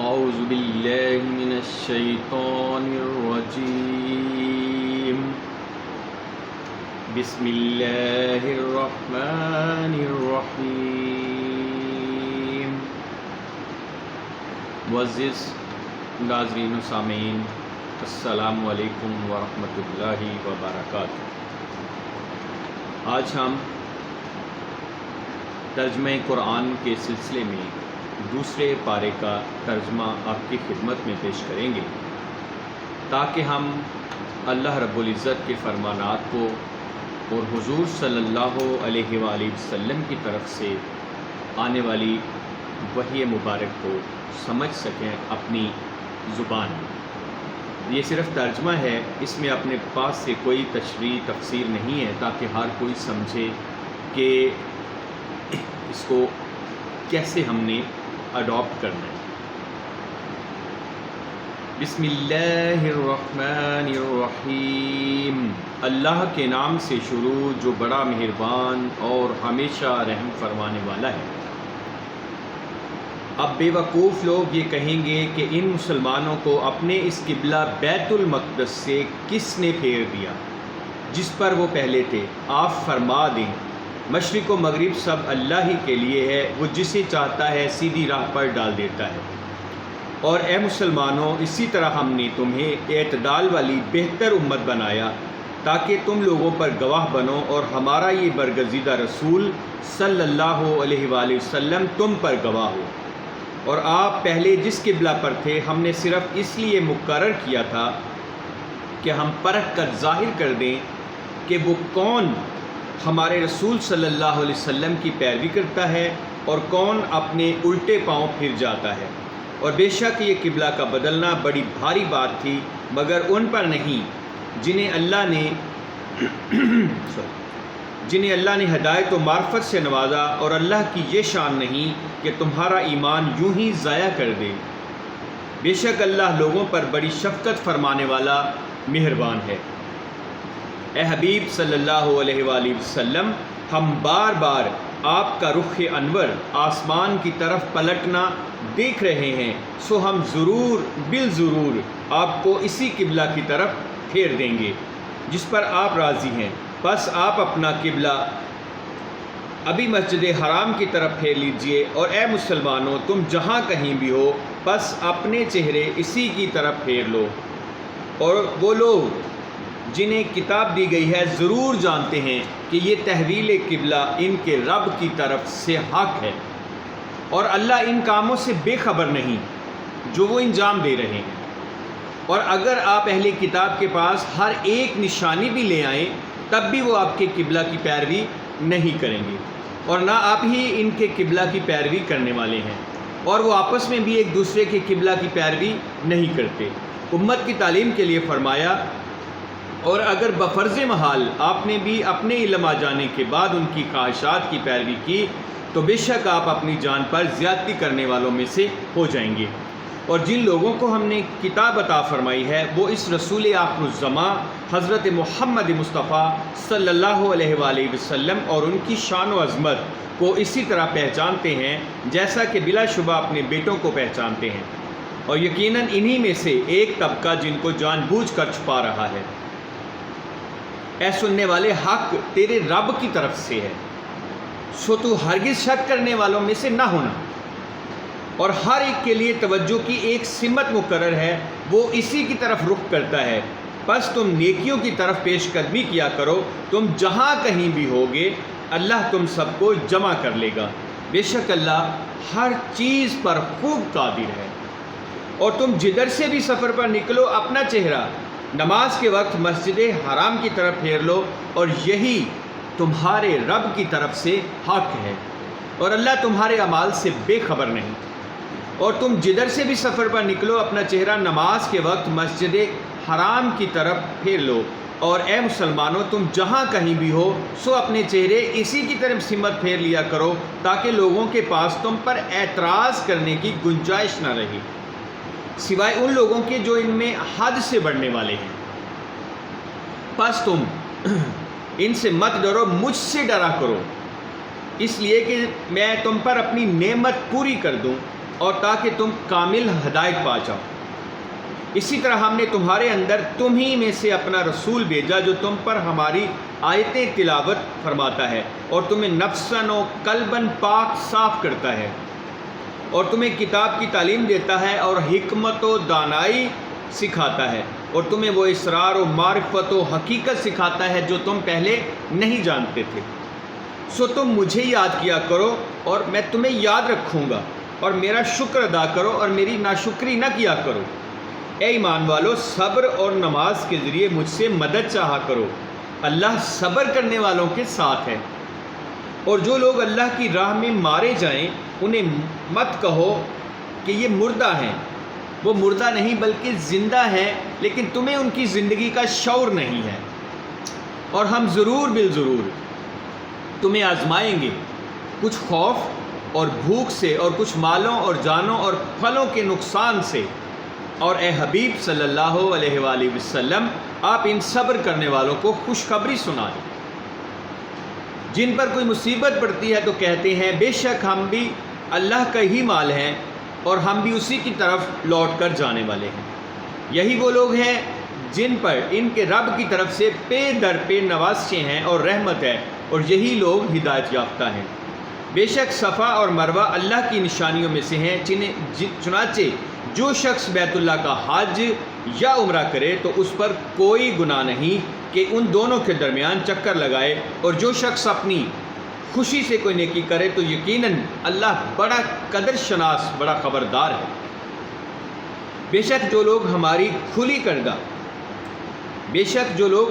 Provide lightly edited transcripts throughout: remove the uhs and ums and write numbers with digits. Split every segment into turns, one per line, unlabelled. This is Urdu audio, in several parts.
اعوذ باللہ من الشیطان الرجیم بسم اللہ الرحمن الرحیم معزز ناظرین و سامعین، السلام علیکم ورحمۃ اللہ وبرکاتہ۔ آج ہم ترجمہ قرآن کے سلسلے میں دوسرے پارے کا ترجمہ آپ کی خدمت میں پیش کریں گے، تاکہ ہم اللہ رب العزت کے فرمانات کو اور حضور صلی اللہ علیہ وآلہ وسلم کی طرف سے آنے والی وحی مبارک کو سمجھ سکیں اپنی زبان میں۔ یہ صرف ترجمہ ہے، اس میں اپنے پاس سے کوئی تشریح تفسیر نہیں ہے، تاکہ ہر کوئی سمجھے کہ اس کو کیسے ہم نے اڈاپٹ کرنا ہے۔ بسم اللہ الرحمن الرحیم، اللہ کے نام سے شروع جو بڑا مہربان اور ہمیشہ رحم فرمانے والا ہے۔ اب بے وقوف لوگ یہ کہیں گے کہ ان مسلمانوں کو اپنے اس قبلہ بیت المقدس سے کس نے پھیر دیا جس پر وہ پہلے تھے؟ آپ فرما دیں، مشرق و مغرب سب اللہ ہی کے لیے ہے، وہ جسے چاہتا ہے سیدھی راہ پر ڈال دیتا ہے۔ اور اے مسلمانوں، اسی طرح ہم نے تمہیں اعتدال والی بہتر امت بنایا تاکہ تم لوگوں پر گواہ بنو، اور ہمارا یہ برگزیدہ رسول صلی اللہ علیہ وآلہ وسلم تم پر گواہ ہو۔ اور آپ پہلے جس قبلہ پر تھے ہم نے صرف اس لیے مقرر کیا تھا کہ ہم پرکھ کر ظاہر کر دیں کہ وہ کون ہمارے رسول صلی اللہ علیہ وسلم کی پیروی کرتا ہے اور کون اپنے الٹے پاؤں پھر جاتا ہے۔ اور بے شک یہ قبلہ کا بدلنا بڑی بھاری بات تھی، مگر ان پر نہیں جنہیں اللہ نے ہدایت و معرفت سے نوازا، اور اللہ کی یہ شان نہیں کہ تمہارا ایمان یوں ہی ضائع کر دے۔ بے شک اللہ لوگوں پر بڑی شفقت فرمانے والا مہربان ہے۔ اے حبیب صلی اللہ علیہ وآلہ وسلم، ہم بار بار آپ کا رخ انور آسمان کی طرف پلٹنا دیکھ رہے ہیں، سو ہم بالضرور آپ کو اسی قبلہ کی طرف پھیر دیں گے جس پر آپ راضی ہیں۔ بس آپ اپنا قبلہ ابھی مسجد حرام کی طرف پھیر لیجئے، اور اے مسلمانوں، تم جہاں کہیں بھی ہو بس اپنے چہرے اسی کی طرف پھیر لو۔ اور وہ لوگ جنہیں کتاب دی گئی ہے ضرور جانتے ہیں کہ یہ تحویل قبلہ ان کے رب کی طرف سے حق ہے، اور اللہ ان کاموں سے بے خبر نہیں جو وہ انجام دے رہے ہیں۔ اور اگر آپ اہل کتاب کے پاس ہر ایک نشانی بھی لے آئیں تب بھی وہ آپ کے قبلہ کی پیروی نہیں کریں گے، اور نہ آپ ہی ان کے قبلہ کی پیروی کرنے والے ہیں، اور وہ آپس میں بھی ایک دوسرے کے قبلہ کی پیروی نہیں کرتے۔ امت کی تعلیم کے لیے فرمایا، اور اگر بفرض محال آپ نے بھی اپنے علم آ جانے کے بعد ان کی خواہشات کی پیروی کی تو بے شک آپ اپنی جان پر زیادتی کرنے والوں میں سے ہو جائیں گے۔ اور جن لوگوں کو ہم نے کتاب عطا فرمائی ہے وہ اس رسول آخر الزماں حضرت محمد مصطفیٰ صلی اللہ علیہ وآلہ وسلم اور ان کی شان و عظمت کو اسی طرح پہچانتے ہیں جیسا کہ بلا شبہ اپنے بیٹوں کو پہچانتے ہیں، اور یقیناً انہی میں سے ایک طبقہ جن کو جان بوجھ کر چھپا رہا ہے۔ اے سننے والے، حق تیرے رب کی طرف سے ہے، سو تو ہرگز شک کرنے والوں میں سے نہ ہونا۔ اور ہر ایک کے لیے توجہ کی ایک سمت مقرر ہے، وہ اسی کی طرف رخ کرتا ہے۔ بس تم نیکیوں کی طرف پیش قدمی کیا کرو، تم جہاں کہیں بھی ہوگے اللہ تم سب کو جمع کر لے گا۔ بے شک اللہ ہر چیز پر خوب قادر ہے۔ اور تم جدھر سے بھی سفر پر نکلو اپنا چہرہ نماز کے وقت مسجد حرام کی طرف پھیر لو، اور یہی تمہارے رب کی طرف سے حق ہے، اور اللہ تمہارے اعمال سے بے خبر نہیں۔ اور تم جدھر سے بھی سفر پر نکلو اپنا چہرہ نماز کے وقت مسجد حرام کی طرف پھیر لو، اور اے مسلمانوں، تم جہاں کہیں بھی ہو سو اپنے چہرے اسی کی طرف سمت پھیر لیا کرو تاکہ لوگوں کے پاس تم پر اعتراض کرنے کی گنجائش نہ رہے، سوائے ان لوگوں کے جو ان میں حد سے بڑھنے والے ہیں۔ پس تم ان سے مت ڈرو، مجھ سے ڈرا کرو، اس لیے کہ میں تم پر اپنی نعمت پوری کر دوں اور تاکہ تم کامل ہدایت پا جاؤ۔ اسی طرح ہم نے تمہارے اندر تمہیں میں سے اپنا رسول بھیجا جو تم پر ہماری آیتیں تلاوت فرماتا ہے اور تمہیں نفساً و قلباً پاک صاف کرتا ہے اور تمہیں کتاب کی تعلیم دیتا ہے اور حکمت و دانائی سکھاتا ہے اور تمہیں وہ اسرار و معرفت و حقیقت سکھاتا ہے جو تم پہلے نہیں جانتے تھے۔ سو تم مجھے یاد کیا کرو اور میں تمہیں یاد رکھوں گا، اور میرا شکر ادا کرو اور میری ناشکری نہ کیا کرو۔ اے ایمان والو، صبر اور نماز کے ذریعے مجھ سے مدد چاہا کرو، اللہ صبر کرنے والوں کے ساتھ ہے۔ اور جو لوگ اللہ کی راہ میں مارے جائیں انہیں مت کہو کہ یہ مردہ ہیں، وہ مردہ نہیں بلکہ زندہ ہیں، لیکن تمہیں ان کی زندگی کا شعور نہیں ہے۔ اور ہم ضرور بالضرور تمہیں آزمائیں گے، کچھ خوف اور بھوک سے اور کچھ مالوں اور جانوں اور پھلوں کے نقصان سے۔ اور اے حبیب صلی اللہ علیہ وآلہ وسلم، آپ ان صبر کرنے والوں کو خوشخبری سنائیں۔ جن پر کوئی مصیبت پڑتی ہے تو کہتے ہیں بے شک ہم بھی اللہ کا ہی مال ہیں اور ہم بھی اسی کی طرف لوٹ کر جانے والے ہیں۔ یہی وہ لوگ ہیں جن پر ان کے رب کی طرف سے پے در پے نوازشیں ہیں اور رحمت ہے، اور یہی لوگ ہدایت یافتہ ہیں۔ بے شک صفا اور مروہ اللہ کی نشانیوں میں سے ہیں، چنانچہ جو شخص بیت اللہ کا حج یا عمرہ کرے تو اس پر کوئی گناہ نہیں کہ ان دونوں کے درمیان چکر لگائے، اور جو شخص اپنی خوشی سے کوئی نیکی کرے تو یقیناً اللہ بڑا قدر شناس، بڑا خبردار ہے۔ بے شک جو لوگ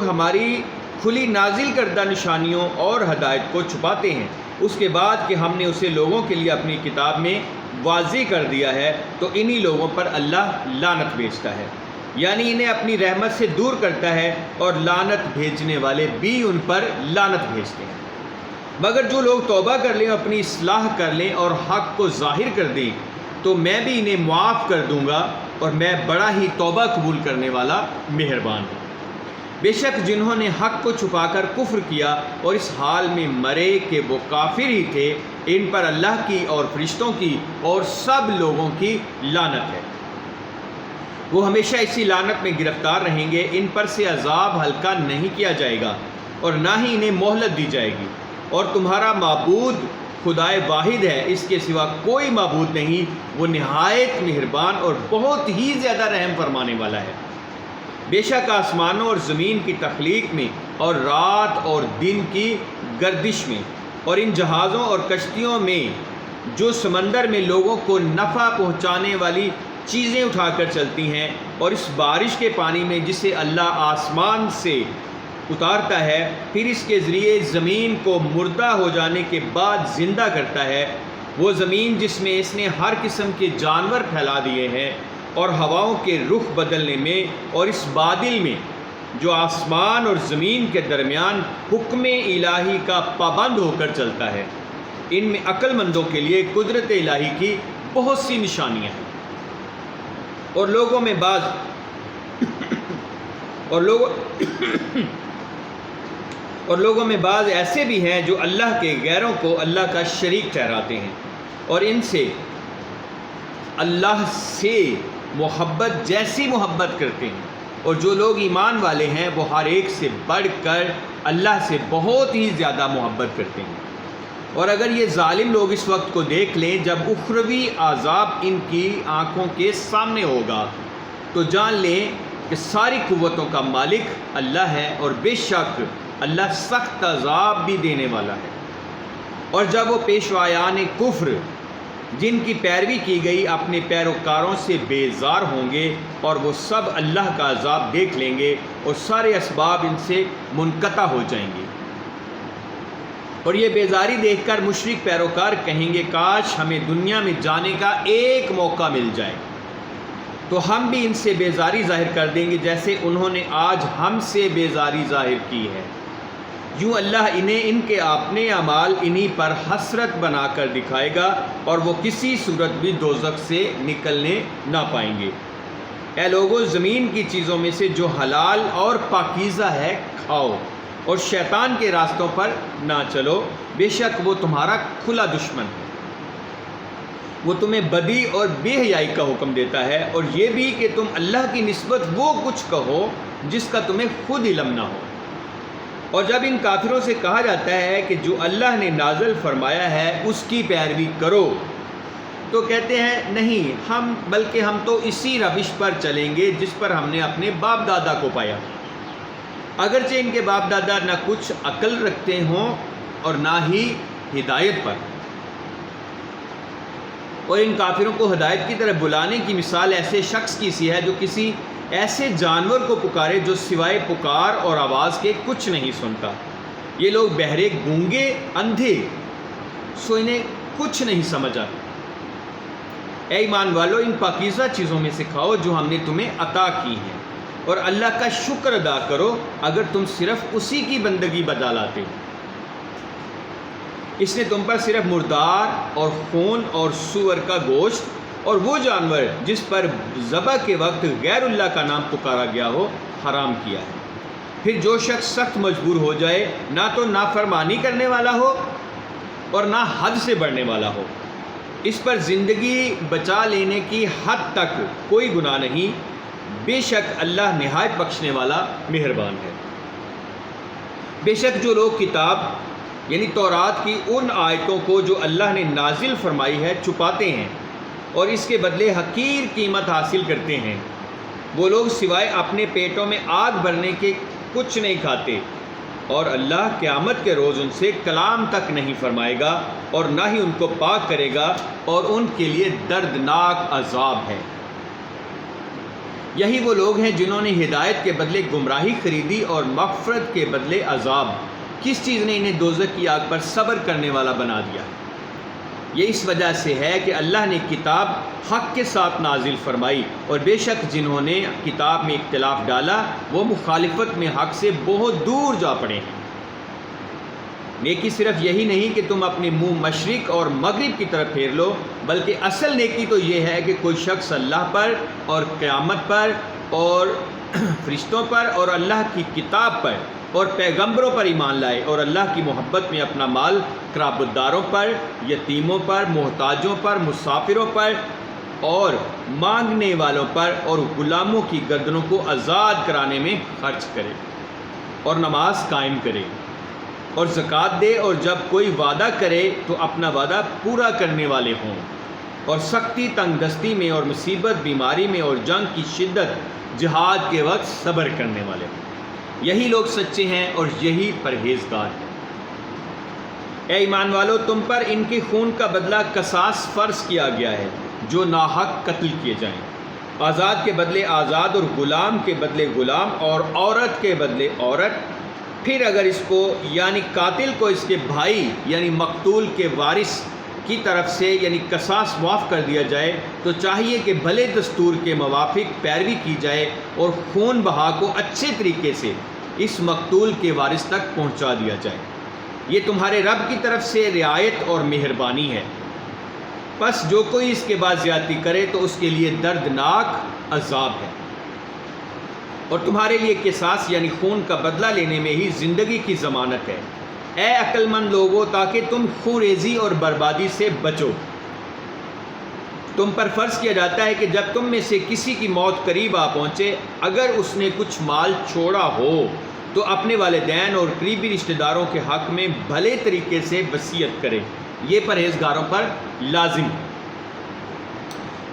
ہماری کھلی نازل کردہ نشانیوں اور ہدایت کو چھپاتے ہیں اس کے بعد کہ ہم نے اسے لوگوں کے لیے اپنی کتاب میں واضح کر دیا ہے، تو انہی لوگوں پر اللہ لعنت بھیجتا ہے، یعنی انہیں اپنی رحمت سے دور کرتا ہے، اور لعنت بھیجنے والے بھی ان پر لعنت بھیجتے ہیں۔ مگر جو لوگ توبہ کر لیں، اپنی اصلاح کر لیں اور حق کو ظاہر کر دیں تو میں بھی انہیں معاف کر دوں گا، اور میں بڑا ہی توبہ قبول کرنے والا مہربان ہوں۔ بے شک جنہوں نے حق کو چھپا کر کفر کیا اور اس حال میں مرے کہ وہ کافر ہی تھے، ان پر اللہ کی اور فرشتوں کی اور سب لوگوں کی لعنت ہے۔ وہ ہمیشہ اسی لعنت میں گرفتار رہیں گے، ان پر سے عذاب ہلکا نہیں کیا جائے گا اور نہ ہی انہیں مہلت دی جائے گی۔ اور تمہارا معبود خدائے واحد ہے، اس کے سوا کوئی معبود نہیں، وہ نہایت مہربان اور بہت ہی زیادہ رحم فرمانے والا ہے۔ بے شک آسمانوں اور زمین کی تخلیق میں اور رات اور دن کی گردش میں اور ان جہازوں اور کشتیوں میں جو سمندر میں لوگوں کو نفع پہنچانے والی چیزیں اٹھا کر چلتی ہیں، اور اس بارش کے پانی میں جسے اللہ آسمان سے اتارتا ہے، پھر اس کے ذریعے زمین کو مردہ ہو جانے کے بعد زندہ کرتا ہے، وہ زمین جس میں اس نے ہر قسم کے جانور پھیلا دیے ہیں، اور ہواؤں کے رخ بدلنے میں اور اس بادل میں جو آسمان اور زمین کے درمیان حکم الہی کا پابند ہو کر چلتا ہے، ان میں عقل مندوں کے لیے قدرت الہی کی بہت سی نشانیاں ہیں۔ اور لوگوں میں بعض ایسے بھی ہیں جو اللہ کے غیروں کو اللہ کا شریک ٹھہراتے ہیں، اور ان سے اللہ سے محبت جیسی محبت کرتے ہیں، اور جو لوگ ایمان والے ہیں وہ ہر ایک سے بڑھ کر اللہ سے بہت ہی زیادہ محبت کرتے ہیں۔ اور اگر یہ ظالم لوگ اس وقت کو دیکھ لیں جب اخروی عذاب ان کی آنکھوں کے سامنے ہوگا، تو جان لیں کہ ساری قوتوں کا مالک اللہ ہے، اور بے شک اللہ سخت عذاب بھی دینے والا ہے۔ اور جب وہ پیشوایان کفر جن کی پیروی کی گئی اپنے پیروکاروں سے بیزار ہوں گے، اور وہ سب اللہ کا عذاب دیکھ لیں گے اور سارے اسباب ان سے منقطع ہو جائیں گے۔ اور یہ بیزاری دیکھ کر مشرک پیروکار کہیں گے کاش ہمیں دنیا میں جانے کا ایک موقع مل جائے تو ہم بھی ان سے بیزاری ظاہر کر دیں گے جیسے انہوں نے آج ہم سے بیزاری ظاہر کی ہے۔ یوں اللہ انہیں ان کے اپنے اعمال انہی پر حسرت بنا کر دکھائے گا، اور وہ کسی صورت بھی دوزخ سے نکلنے نہ پائیں گے۔ اے لوگو، زمین کی چیزوں میں سے جو حلال اور پاکیزہ ہے کھاؤ، اور شیطان کے راستوں پر نہ چلو، بے شک وہ تمہارا کھلا دشمن ہے۔ وہ تمہیں بدی اور بے حیائی کا حکم دیتا ہے، اور یہ بھی کہ تم اللہ کی نسبت وہ کچھ کہو جس کا تمہیں خود علم نہ ہو۔ اور جب ان کافروں سے کہا جاتا ہے کہ جو اللہ نے نازل فرمایا ہے اس کی پیروی کرو، تو کہتے ہیں نہیں، بلکہ ہم تو اسی روش پر چلیں گے جس پر ہم نے اپنے باپ دادا کو پایا، اگرچہ ان کے باپ دادا نہ کچھ عقل رکھتے ہوں اور نہ ہی ہدایت پر۔ اور ان کافروں کو ہدایت کی طرف بلانے کی مثال ایسے شخص کی سی ہے جو کسی ایسے جانور کو پکارے جو سوائے پکار اور آواز کے کچھ نہیں سنتا۔ یہ لوگ بہرے، گونگے، اندھے، سو انہیں کچھ نہیں سمجھا۔ اے ایمان والو، ان پاکیزہ چیزوں میں سے کھاؤ جو ہم نے تمہیں عطا کی ہیں، اور اللہ کا شکر ادا کرو اگر تم صرف اسی کی بندگی بجا لاتے۔ اس نے تم پر صرف مردار اور خون اور سور کا گوشت اور وہ جانور جس پر ذبح کے وقت غیر اللہ کا نام پکارا گیا ہو حرام کیا ہے۔ پھر جو شخص سخت مجبور ہو جائے، نہ تو نافرمانی کرنے والا ہو اور نہ حد سے بڑھنے والا ہو، اس پر زندگی بچا لینے کی حد تک کوئی گناہ نہیں، بے شک اللہ نہایت بخشنے والا مہربان ہے۔ بے شک جو لوگ کتاب یعنی تورات کی ان آیتوں کو جو اللہ نے نازل فرمائی ہے چھپاتے ہیں اور اس کے بدلے حقیر قیمت حاصل کرتے ہیں، وہ لوگ سوائے اپنے پیٹوں میں آگ بھرنے کے کچھ نہیں کھاتے، اور اللہ قیامت کے روز ان سے کلام تک نہیں فرمائے گا اور نہ ہی ان کو پاک کرے گا، اور ان کے لیے دردناک عذاب ہے۔ یہی وہ لوگ ہیں جنہوں نے ہدایت کے بدلے گمراہی خریدی اور مغفرت کے بدلے عذاب۔ کس چیز نے انہیں دوزخ کی آگ پر صبر کرنے والا بنا دیا؟ یہ اس وجہ سے ہے کہ اللہ نے کتاب حق کے ساتھ نازل فرمائی، اور بے شک جنہوں نے کتاب میں اختلاف ڈالا وہ مخالفت میں حق سے بہت دور جا پڑے ہیں۔ نیکی صرف یہی نہیں کہ تم اپنے منہ مشرق اور مغرب کی طرف پھیر لو، بلکہ اصل نیکی تو یہ ہے کہ کوئی شخص اللہ پر اور قیامت پر اور فرشتوں پر اور اللہ کی کتاب پر اور پیغمبروں پر ایمان لائے، اور اللہ کی محبت میں اپنا مال قرابت داروں پر، یتیموں پر، محتاجوں پر، مسافروں پر اور مانگنے والوں پر اور غلاموں کی گردنوں کو آزاد کرانے میں خرچ کرے، اور نماز قائم کرے اور زکوٰۃ دے، اور جب کوئی وعدہ کرے تو اپنا وعدہ پورا کرنے والے ہوں، اور سختی، تنگ دستی میں اور مصیبت، بیماری میں اور جنگ کی شدت، جہاد کے وقت صبر کرنے والے ہوں۔ یہی لوگ سچے ہیں اور یہی پرہیزگار ہیں۔ اے ایمان والو، تم پر ان کے خون کا بدلہ قصاص فرض کیا گیا ہے، جو ناحق قتل کیے جائیں، آزاد کے بدلے آزاد اور غلام کے بدلے غلام اور عورت کے بدلے عورت۔ پھر اگر اس کو یعنی قاتل کو اس کے بھائی یعنی مقتول کے وارث کی طرف سے یعنی قصاص معاف کر دیا جائے تو چاہیے کہ بھلے دستور کے موافق پیروی کی جائے اور خون بہا کو اچھے طریقے سے اس مقتول کے وارث تک پہنچا دیا جائے۔ یہ تمہارے رب کی طرف سے رعایت اور مہربانی ہے۔ پس جو کوئی اس کے بعد زیادتی کرے تو اس کے لیے دردناک عذاب ہے، اور تمہارے لیے قصاص یعنی خون کا بدلہ لینے میں ہی زندگی کی ضمانت ہے۔ اے عقل مند لوگو، تاکہ تم خونریزی اور بربادی سے بچو، تم پر فرض کیا جاتا ہے کہ جب تم میں سے کسی کی موت قریب آ پہنچے، اگر اس نے کچھ مال چھوڑا ہو تو اپنے والدین اور قریبی رشتہ داروں کے حق میں بھلے طریقے سے وصیت کرے، یہ پرہیزگاروں پر لازم ہے۔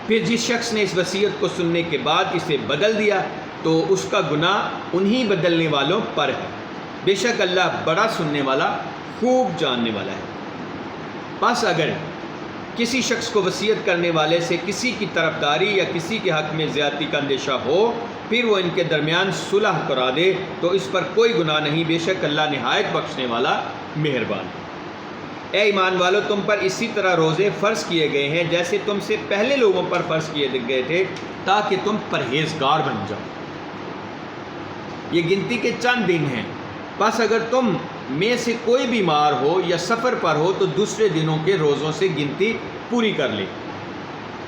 پھر جس شخص نے اس وصیت کو سننے کے بعد اسے بدل دیا تو اس کا گناہ انہی بدلنے والوں پر ہے، بے شک اللہ بڑا سننے والا، خوب جاننے والا ہے۔ بس اگر کسی شخص کو وصیت کرنے والے سے کسی کی طرفداری یا کسی کے حق میں زیادتی کا اندیشہ ہو، پھر وہ ان کے درمیان صلح کرا دے تو اس پر کوئی گناہ نہیں، بے شک اللہ نہایت بخشنے والا مہربان ہے۔ اے ایمان والو، تم پر اسی طرح روزے فرض کیے گئے ہیں جیسے تم سے پہلے لوگوں پر فرض کیے گئے تھے، تاکہ تم پرہیزگار بن جاؤ۔ یہ گنتی کے چند دن ہیں، بس اگر تم میں سے کوئی بیمار ہو یا سفر پر ہو تو دوسرے دنوں کے روزوں سے گنتی پوری کر لے،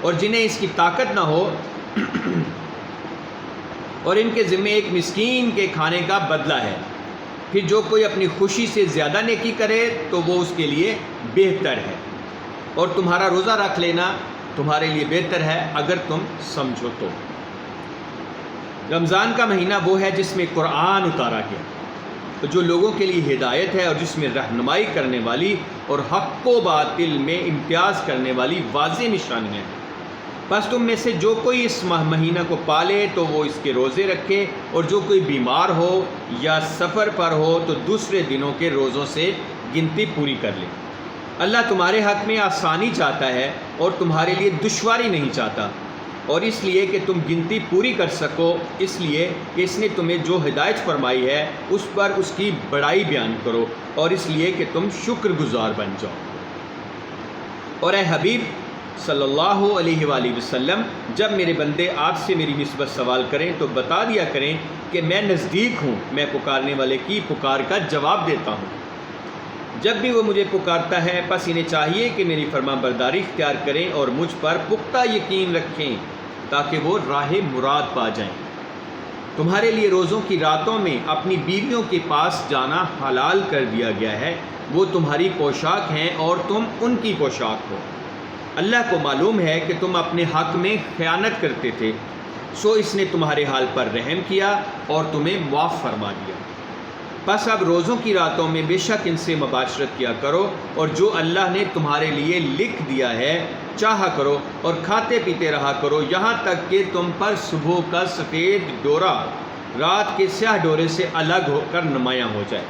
اور جنہیں اس کی طاقت نہ ہو اور ان کے ذمے ایک مسکین کے کھانے کا بدلہ ہے۔ پھر جو کوئی اپنی خوشی سے زیادہ نیکی کرے تو وہ اس کے لیے بہتر ہے، اور تمہارا روزہ رکھ لینا تمہارے لیے بہتر ہے اگر تم سمجھو تو۔ رمضان کا مہینہ وہ ہے جس میں قرآن اتارا گیا، تو جو لوگوں کے لیے ہدایت ہے اور جس میں رہنمائی کرنے والی اور حق و باطل میں امتیاز کرنے والی واضح نشانیاں ہیں۔ بس تم میں سے جو کوئی اس مہینہ کو پالے تو وہ اس کے روزے رکھے، اور جو کوئی بیمار ہو یا سفر پر ہو تو دوسرے دنوں کے روزوں سے گنتی پوری کر لے۔ اللہ تمہارے حق میں آسانی چاہتا ہے اور تمہارے لیے دشواری نہیں چاہتا، اور اس لیے کہ تم گنتی پوری کر سکو، اس لیے کہ اس نے تمہیں جو ہدایت فرمائی ہے اس پر اس کی بڑائی بیان کرو، اور اس لیے کہ تم شکر گزار بن جاؤ۔ اور اے حبیب صلی اللہ علیہ وآلہ وسلم، جب میرے بندے آپ سے میری نسبت سوال کریں تو بتا دیا کریں کہ میں نزدیک ہوں، میں پکارنے والے کی پکار کا جواب دیتا ہوں۔ جب بھی وہ مجھے پکارتا ہے پس انہیں چاہیے کہ میری فرما برداری اختیار کریں اور مجھ پر پختہ یقین رکھیں تاکہ وہ راہ مراد پا جائیں۔ تمہارے لیے روزوں کی راتوں میں اپنی بیویوں کے پاس جانا حلال کر دیا گیا ہے، وہ تمہاری پوشاک ہیں اور تم ان کی پوشاک ہو۔ اللہ کو معلوم ہے کہ تم اپنے حق میں خیانت کرتے تھے، سو اس نے تمہارے حال پر رحم کیا اور تمہیں معاف فرما دیا۔ بس اب روزوں کی راتوں میں بے شک ان سے مباشرت کیا کرو، اور جو اللہ نے تمہارے لیے لکھ دیا ہے چاہا کرو، اور کھاتے پیتے رہا کرو یہاں تک کہ تم پر صبح کا سفید ڈورا رات کے سیاہ ڈورے سے الگ ہو کر نمایاں ہو جائے۔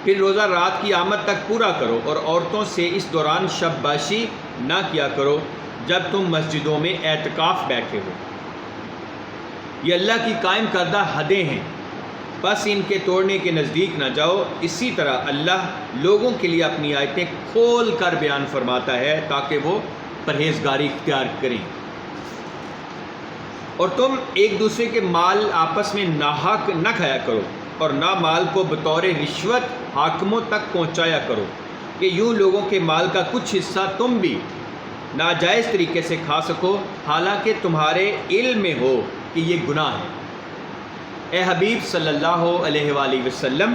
پھر روزہ رات کی آمد تک پورا کرو، اور عورتوں سے اس دوران شب باشی نہ کیا کرو جب تم مسجدوں میں اعتکاف بیٹھے ہو۔ یہ اللہ کی قائم کردہ حدیں ہیں، بس ان کے توڑنے کے نزدیک نہ جاؤ۔ اسی طرح اللہ لوگوں کے لیے اپنی آیتیں کھول کر بیان فرماتا ہے تاکہ وہ پرہیزگاری اختیار کریں۔ اور تم ایک دوسرے کے مال آپس میں ناحق نہ کھایا کرو، اور نہ مال کو بطور رشوت حاکموں تک پہنچایا کرو کہ یوں لوگوں کے مال کا کچھ حصہ تم بھی ناجائز طریقے سے کھا سکو، حالانکہ تمہارے علم میں ہو کہ یہ گناہ ہے۔ اے حبیب صلی اللہ علیہ وآلہ وسلم،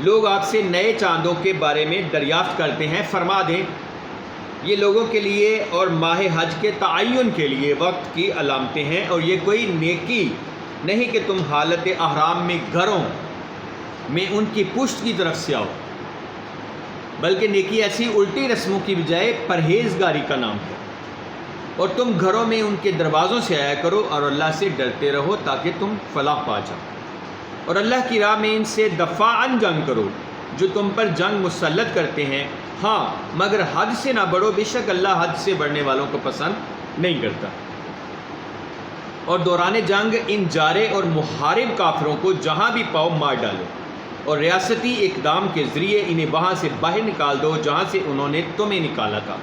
لوگ آپ سے نئے چاندوں کے بارے میں دریافت کرتے ہیں، فرما دیں یہ لوگوں کے لیے اور ماہ حج کے تعین کے لیے وقت کی علامتیں ہیں، اور یہ کوئی نیکی نہیں کہ تم حالت احرام میں گھروں میں ان کی پشت کی طرف سے آؤ، بلکہ نیکی ایسی الٹی رسموں کی بجائے پرہیزگاری کا نام ہے۔ اور تم گھروں میں ان کے دروازوں سے آیا کرو، اور اللہ سے ڈرتے رہو تاکہ تم فلاح پا جاؤ۔ اور اللہ کی راہ میں ان سے دفاعاً جنگ کرو جو تم پر جنگ مسلط کرتے ہیں، ہاں مگر حد سے نہ بڑھو، بے شک اللہ حد سے بڑھنے والوں کو پسند نہیں کرتا۔ اور دوران جنگ ان جارے اور محارب کافروں کو جہاں بھی پاؤ مار ڈالو، اور ریاستی اقدام کے ذریعے انہیں وہاں سے باہر نکال دو جہاں سے انہوں نے تمہیں نکالا تھا۔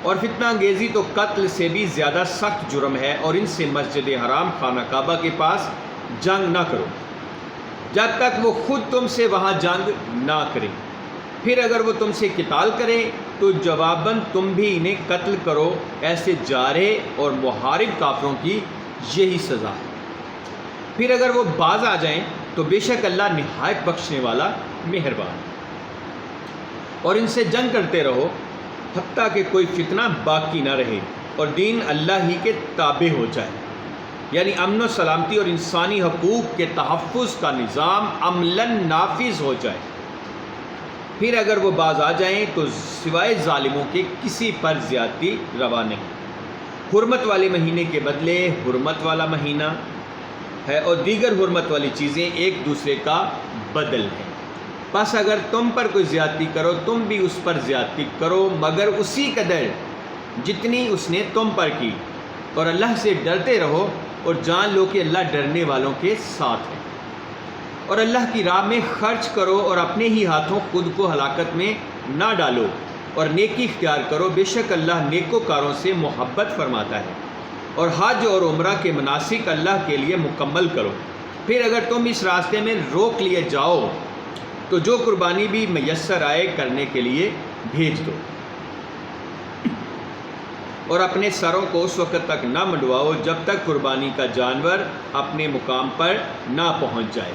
اور فتنہ انگیزی تو قتل سے بھی زیادہ سخت جرم ہے، اور ان سے مسجد حرام خانہ کعبہ کے پاس جنگ نہ کرو جب تک وہ خود تم سے وہاں جنگ نہ کریں۔ پھر اگر وہ تم سے قتال کریں تو جواباً تم بھی انہیں قتل کرو، ایسے جارے اور محارب کافروں کی یہی سزا ہے۔ پھر اگر وہ باز آ جائیں تو بے شک اللہ نہایت بخشنے والا مہربان۔ اور ان سے جنگ کرتے رہو حتیٰ کہ کوئی فتنہ باقی نہ رہے اور دین اللہ ہی کے تابع ہو جائے، یعنی امن و سلامتی اور انسانی حقوق کے تحفظ کا نظام عملاً نافذ ہو جائے۔ پھر اگر وہ باز آ جائیں تو سوائے ظالموں کے کسی پر زیادتی روا نہیں۔ حرمت والے مہینے کے بدلے حرمت والا مہینہ ہے، اور دیگر حرمت والی چیزیں ایک دوسرے کا بدل ہیں۔ بس اگر تم پر کوئی زیادتی کرو تم بھی اس پر زیادتی کرو، مگر اسی قدر جتنی اس نے تم پر کی، اور اللہ سے ڈرتے رہو اور جان لو کہ اللہ ڈرنے والوں کے ساتھ ہے۔ اور اللہ کی راہ میں خرچ کرو اور اپنے ہی ہاتھوں خود کو ہلاکت میں نہ ڈالو، اور نیکی اختیار کرو، بے شک اللہ نیکوکاروں سے محبت فرماتا ہے۔ اور حج اور عمرہ کے مناسک اللہ کے لیے مکمل کرو۔ پھر اگر تم اس راستے میں روک لیے جاؤ تو جو قربانی بھی میسر آئے کرنے کے لیے بھیج دو، اور اپنے سروں کو اس وقت تک نہ منڈواؤ جب تک قربانی کا جانور اپنے مقام پر نہ پہنچ جائے۔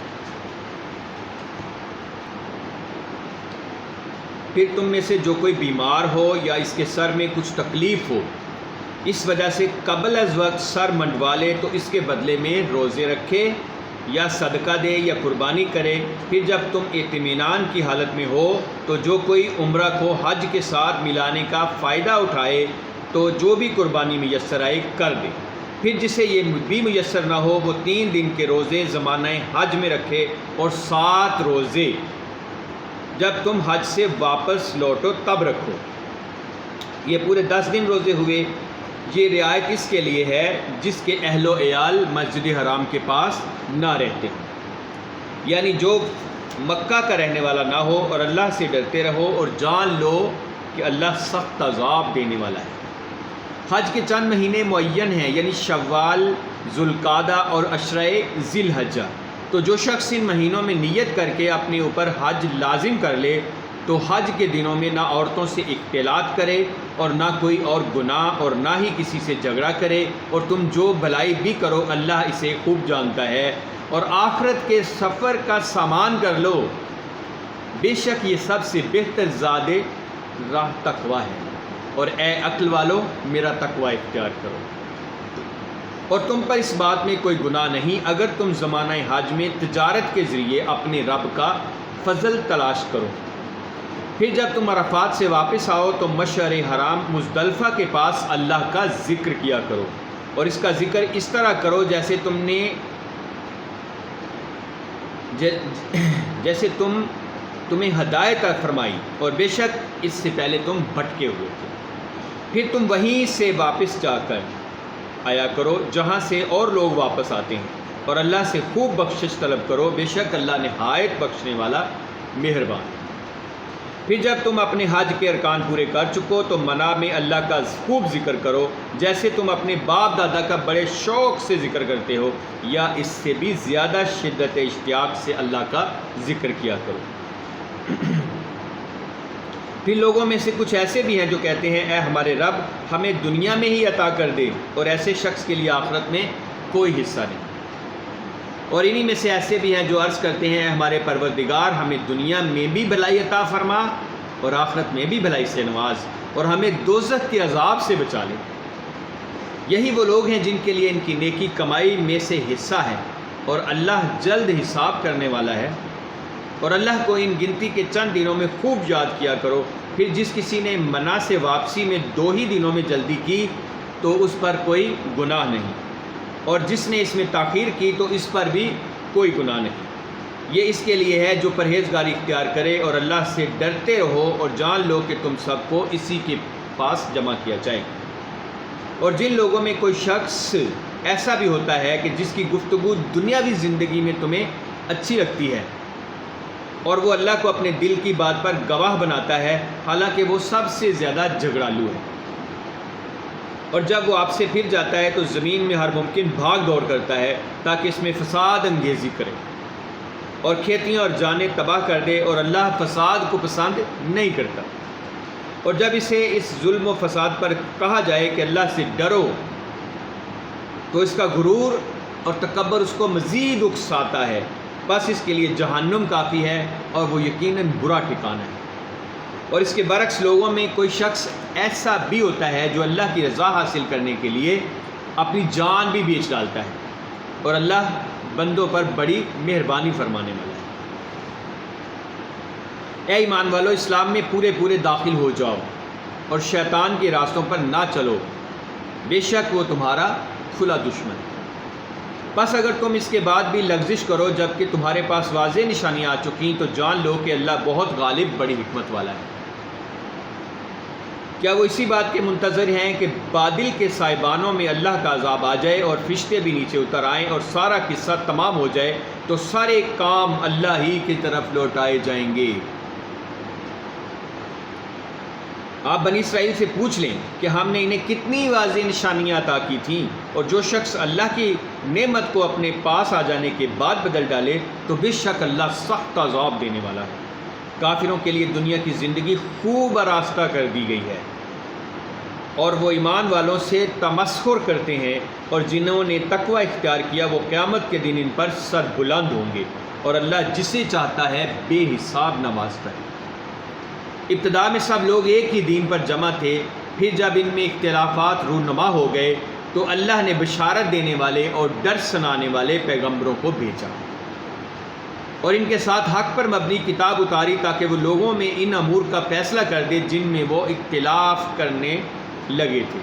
پھر تم میں سے جو کوئی بیمار ہو یا اس کے سر میں کچھ تکلیف ہو، اس وجہ سے قبل از وقت سر منڈوا لے تو اس کے بدلے میں روزے رکھے یا صدقہ دے یا قربانی کرے۔ پھر جب تم اطمینان کی حالت میں ہو تو جو کوئی عمرہ کو حج کے ساتھ ملانے کا فائدہ اٹھائے تو جو بھی قربانی میسر آئے کر دے۔ پھر جسے یہ بھی میسر نہ ہو وہ 3 دن کے روزے زمانہ حج میں رکھے اور 7 روزے جب تم حج سے واپس لوٹو تب رکھو۔ یہ پورے 10 دن روزے ہوئے۔ یہ رعایت اس کے لیے ہے جس کے اہل و عیال مسجد حرام کے پاس نہ رہتے ہوں، یعنی جو مکہ کا رہنے والا نہ ہو، اور اللہ سے ڈرتے رہو اور جان لو کہ اللہ سخت عذاب دینے والا ہے۔ حج کے چند مہینے معین ہیں، یعنی شوال، ذوالقعدہ اور عشرہ ذی الحجہ۔ تو جو شخص ان مہینوں میں نیت کر کے اپنے اوپر حج لازم کر لے تو حج کے دنوں میں نہ عورتوں سے اختلاط کرے اور نہ کوئی اور گناہ اور نہ ہی کسی سے جھگڑا کرے، اور تم جو بھلائی بھی کرو اللہ اسے خوب جانتا ہے، اور آخرت کے سفر کا سامان کر لو، بے شک یہ سب سے بہتر زاد راہ تقویٰ ہے، اور اے عقل والو میرا تقویٰ اختیار کرو۔ اور تم پر اس بات میں کوئی گناہ نہیں اگر تم زمانہ حج میں تجارت کے ذریعے اپنے رب کا فضل تلاش کرو۔ پھر جب تم عرفات سے واپس آؤ تو مشعر حرام مزدلفہ کے پاس اللہ کا ذکر کیا کرو، اور اس کا ذکر اس طرح کرو جیسے تمہیں ہدایت فرمائی، اور بے شک اس سے پہلے تم بھٹکے ہوئے تھے۔ پھر تم وہیں سے واپس جا کر آیا کرو جہاں سے اور لوگ واپس آتے ہیں، اور اللہ سے خوب بخشش طلب کرو، بے شک اللہ نہایت بخشنے والا مہربان۔ پھر جب تم اپنے حج کے ارکان پورے کر چکو تو منع میں اللہ کا خوب ذکر کرو جیسے تم اپنے باپ دادا کا بڑے شوق سے ذکر کرتے ہو، یا اس سے بھی زیادہ شدت اشتیاق سے اللہ کا ذکر کیا کرو۔ پھر لوگوں میں سے کچھ ایسے بھی ہیں جو کہتے ہیں اے ہمارے رب ہمیں دنیا میں ہی عطا کر دے، اور ایسے شخص کے لیے آخرت میں کوئی حصہ نہیں۔ اور انہی میں سے ایسے بھی ہیں جو عرض کرتے ہیں اے ہمارے پروردگار ہمیں دنیا میں بھی بھلائی عطا فرما اور آخرت میں بھی بھلائی سے نواز، اور ہمیں دوزخ کے عذاب سے بچا لے۔ یہی وہ لوگ ہیں جن کے لیے ان کی نیکی کمائی میں سے حصہ ہے، اور اللہ جلد حساب کرنے والا ہے۔ اور اللہ کو ان گنتی کے چند دنوں میں خوب یاد کیا کرو۔ پھر جس کسی نے منع سے واپسی میں 2 ہی دنوں میں جلدی کی تو اس پر کوئی گناہ نہیں، اور جس نے اس میں تاخیر کی تو اس پر بھی کوئی گناہ نہیں۔ یہ اس کے لیے ہے جو پرہیزگاری اختیار کرے اور اللہ سے ڈرتے رہو، اور جان لو کہ تم سب کو اسی کے پاس جمع کیا جائے۔ اور جن لوگوں میں کوئی شخص ایسا بھی ہوتا ہے کہ جس کی گفتگو دنیاوی زندگی میں تمہیں اچھی لگتی ہے، اور وہ اللہ کو اپنے دل کی بات پر گواہ بناتا ہے حالانکہ وہ سب سے زیادہ جھگڑالو ہے، اور جب وہ آپ سے پھر جاتا ہے تو زمین میں ہر ممکن بھاگ دوڑ کرتا ہے تاکہ اس میں فساد انگیزی کرے اور کھیتیاں اور جانیں تباہ کر دے، اور اللہ فساد کو پسند نہیں کرتا۔ اور جب اسے اس ظلم و فساد پر کہا جائے کہ اللہ سے ڈرو تو اس کا غرور اور تکبر اس کو مزید اکساتا ہے، بس اس کے لیے جہنم کافی ہے اور وہ یقیناً برا ٹھکانہ ہے۔ اور اس کے برعکس لوگوں میں کوئی شخص ایسا بھی ہوتا ہے جو اللہ کی رضا حاصل کرنے کے لیے اپنی جان بھی بیچ ڈالتا ہے، اور اللہ بندوں پر بڑی مہربانی فرمانے والا ہے۔ اے ایمان والو اسلام میں پورے داخل ہو جاؤ اور شیطان کے راستوں پر نہ چلو، بے شک وہ تمہارا کھلا دشمن ہے۔ بس اگر تم اس کے بعد بھی لغزش کرو جبکہ تمہارے پاس واضح نشانیاں آ چکیں تو جان لو کہ اللہ بہت غالب بڑی حکمت والا ہے۔ کیا وہ اسی بات کے منتظر ہیں کہ بادل کے سائبانوں میں اللہ کا عذاب آ جائے اور فرشتے بھی نیچے اتر آئیں اور سارا قصہ تمام ہو جائے تو سارے کام اللہ ہی کی طرف لوٹائے جائیں گے؟ آپ بنی اسرائیل سے پوچھ لیں کہ ہم نے انہیں کتنی واضح نشانیاں عطا کی تھیں، اور جو شخص اللہ کی نعمت کو اپنے پاس آ جانے کے بعد بدل ڈالے تو بے شک اللہ سخت عذاب دینے والا ہے۔ کافروں کے لیے دنیا کی زندگی خوب آراستہ کر دی گئی ہے، اور وہ ایمان والوں سے تمسخر کرتے ہیں، اور جنہوں نے تقوی اختیار کیا وہ قیامت کے دن ان پر سر بلند ہوں گے، اور اللہ جسے چاہتا ہے بے حساب نوازتا ہے۔ ابتدا میں سب لوگ ایک ہی دین پر جمع تھے، پھر جب ان میں اختلافات رونما ہو گئے تو اللہ نے بشارت دینے والے اور ڈر سنانے والے پیغمبروں کو بھیجا اور ان کے ساتھ حق پر مبنی کتاب اتاری تاکہ وہ لوگوں میں ان امور کا فیصلہ کر دے جن میں وہ اختلاف کرنے لگے تھے،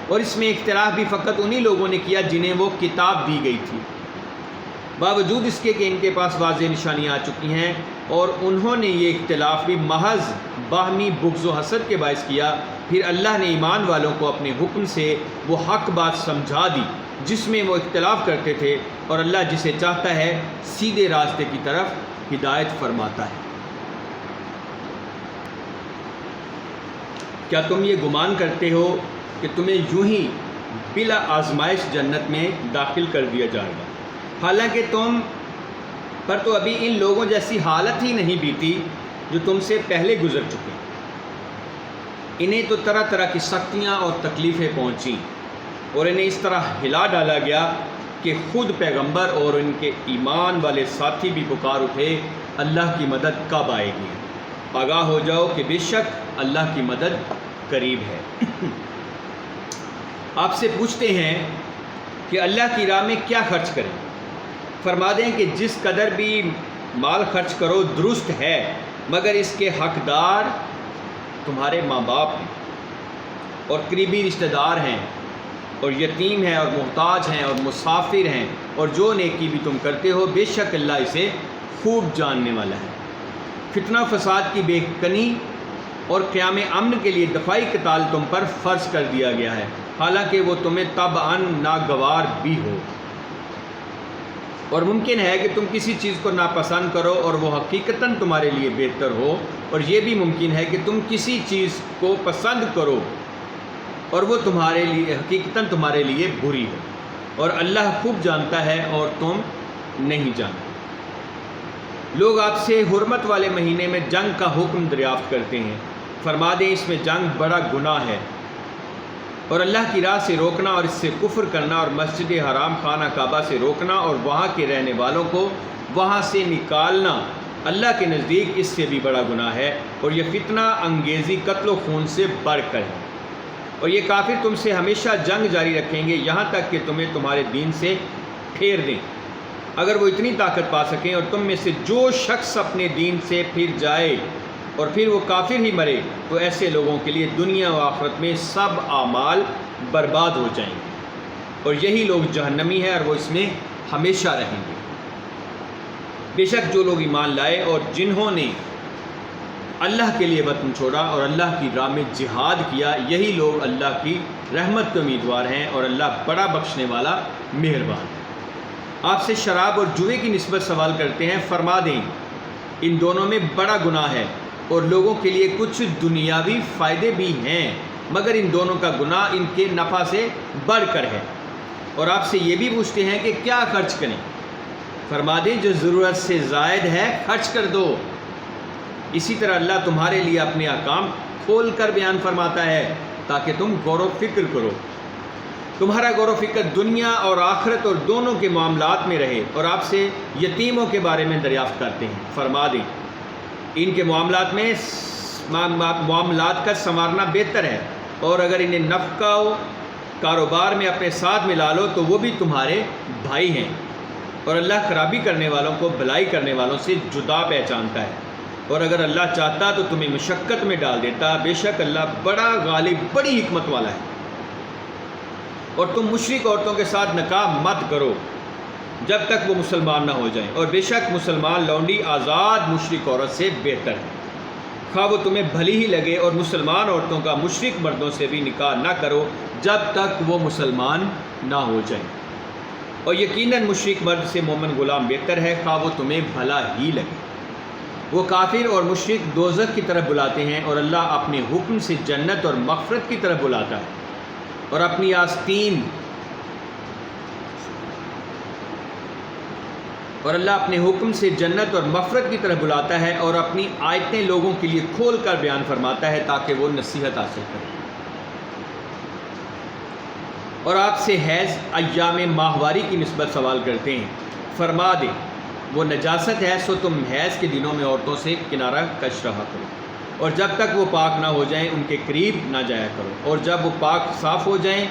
اور اس میں اختلاف بھی فقط انہی لوگوں نے کیا جنہیں وہ کتاب دی گئی تھی، باوجود اس کے کہ ان کے پاس واضح نشانیاں آ چکی ہیں، اور انہوں نے یہ اختلاف بھی محض باہمی بغض و حسد کے باعث کیا۔ پھر اللہ نے ایمان والوں کو اپنے حکم سے وہ حق بات سمجھا دی جس میں وہ اختلاف کرتے تھے، اور اللہ جسے چاہتا ہے سیدھے راستے کی طرف ہدایت فرماتا ہے۔ کیا تم یہ گمان کرتے ہو کہ تمہیں یوں ہی بلا آزمائش جنت میں داخل کر دیا جائے گا، حالانکہ تم پر تو ابھی ان لوگوں جیسی حالت ہی نہیں بیتی جو تم سے پہلے گزر چکے، انہیں تو طرح طرح کی سختیاں اور تکلیفیں پہنچیں، اور انہیں اس طرح ہلا ڈالا گیا کہ خود پیغمبر اور ان کے ایمان والے ساتھی بھی پکار اٹھے، اللہ کی مدد کب آئے گی؟ آگاہ ہو جاؤ کہ بے شک اللہ کی مدد قریب ہے۔ آپ سے پوچھتے ہیں کہ اللہ کی راہ میں کیا خرچ کریں؟ فرما دیں کہ جس قدر بھی مال خرچ کرو درست ہے، مگر اس کے حقدار تمہارے ماں باپ ہیں اور قریبی رشتہ دار ہیں اور یتیم ہیں اور محتاج ہیں اور مسافر ہیں، اور جو نیکی بھی تم کرتے ہو بے شک اللہ اسے خوب جاننے والا ہے۔ فتنہ فساد کی بے کنی اور قیام امن کے لیے دفاعی قتال تم پر فرض کر دیا گیا ہے، حالانکہ وہ تمہیں طبعاً ناگوار بھی ہو، اور ممکن ہے کہ تم کسی چیز کو ناپسند کرو اور وہ حقیقتاً تمہارے لیے بہتر ہو، اور یہ بھی ممکن ہے کہ تم کسی چیز کو پسند کرو اور وہ تمہارے لیے حقیقتاً تمہارے لیے بری ہو، اور اللہ خوب جانتا ہے اور تم نہیں جانتے۔ لوگ آپ سے حرمت والے مہینے میں جنگ کا حکم دریافت کرتے ہیں، فرما دیں اس میں جنگ بڑا گناہ ہے، اور اللہ کی راہ سے روکنا اور اس سے کفر کرنا اور مسجد حرام خانہ کعبہ سے روکنا اور وہاں کے رہنے والوں کو وہاں سے نکالنا اللہ کے نزدیک اس سے بھی بڑا گناہ ہے، اور یہ فتنہ انگیزی قتل و خون سے بڑھ کر ہے، اور یہ کافر تم سے ہمیشہ جنگ جاری رکھیں گے یہاں تک کہ تمہیں تمہارے دین سے پھیر دیں، اگر وہ اتنی طاقت پا سکیں، اور تم میں سے جو شخص اپنے دین سے پھر جائے اور پھر وہ کافر ہی مرے تو ایسے لوگوں کے لیے دنیا و آخرت میں سب اعمال برباد ہو جائیں گے، اور یہی لوگ جہنمی ہیں اور وہ اس میں ہمیشہ رہیں گے۔ بے شک جو لوگ ایمان لائے اور جنہوں نے اللہ کے لیے وطن چھوڑا اور اللہ کی راہ میں جہاد کیا، یہی لوگ اللہ کی رحمت کے امیدوار ہیں، اور اللہ بڑا بخشنے والا مہربان ہے۔ آپ سے شراب اور جوئے کی نسبت سوال کرتے ہیں، فرما دیں ان دونوں میں بڑا گناہ ہے، اور لوگوں کے لیے کچھ دنیاوی فائدے بھی ہیں، مگر ان دونوں کا گناہ ان کے نفع سے بڑھ کر ہے۔ اور آپ سے یہ بھی پوچھتے ہیں کہ کیا خرچ کریں؟ فرما دیں جو ضرورت سے زائد ہے خرچ کر دو۔ اسی طرح اللہ تمہارے لیے اپنے احکام کھول کر بیان فرماتا ہے تاکہ تم غور و فکر کرو۔ تمہارا غور و فکر دنیا اور آخرت اور دونوں کے معاملات میں رہے، اور آپ سے یتیموں کے بارے میں دریافت کرتے ہیں، فرما دیں ان کے معاملات کا سنوارنا بہتر ہے، اور اگر انہیں نفقہ و کاروبار میں اپنے ساتھ ملا لو تو وہ بھی تمہارے بھائی ہیں، اور اللہ خرابی کرنے والوں کو بھلائی کرنے والوں سے جدا پہچانتا ہے، اور اگر اللہ چاہتا تو تمہیں مشقت میں ڈال دیتا، بے شک اللہ بڑا غالب بڑی حکمت والا ہے۔ اور تم مشرک عورتوں کے ساتھ نکاح مت کرو جب تک وہ مسلمان نہ ہو جائیں، اور بے شک مسلمان لونڈی آزاد مشرک عورت سے بہتر ہے، خواہ وہ تمہیں بھلی ہی لگے، اور مسلمان عورتوں کا مشرک مردوں سے بھی نکاح نہ کرو جب تک وہ مسلمان نہ ہو جائیں، اور یقیناً مشرک مرد سے مومن غلام بہتر ہے، خواہ وہ تمہیں بھلا ہی لگے۔ وہ کافر اور مشرک دوزخ کی طرف بلاتے ہیں، اور اللہ اپنے حکم سے جنت اور مغفرت کی طرف بلاتا ہے، اور اپنی آستین اور اللہ اپنے حکم سے جنت اور مغفرت کی طرف بلاتا ہے، اور اپنی آیتیں لوگوں کے لیے کھول کر بیان فرماتا ہے تاکہ وہ نصیحت حاصل کریں۔ اور آپ سے حیض ایام ماہواری کی نسبت سوال کرتے ہیں، فرما دیں وہ نجاست ہے، سو تم حیض کے دنوں میں عورتوں سے کنارہ کش رہا کرو، اور جب تک وہ پاک نہ ہو جائیں ان کے قریب نہ جایا کرو، اور جب وہ پاک صاف ہو جائیں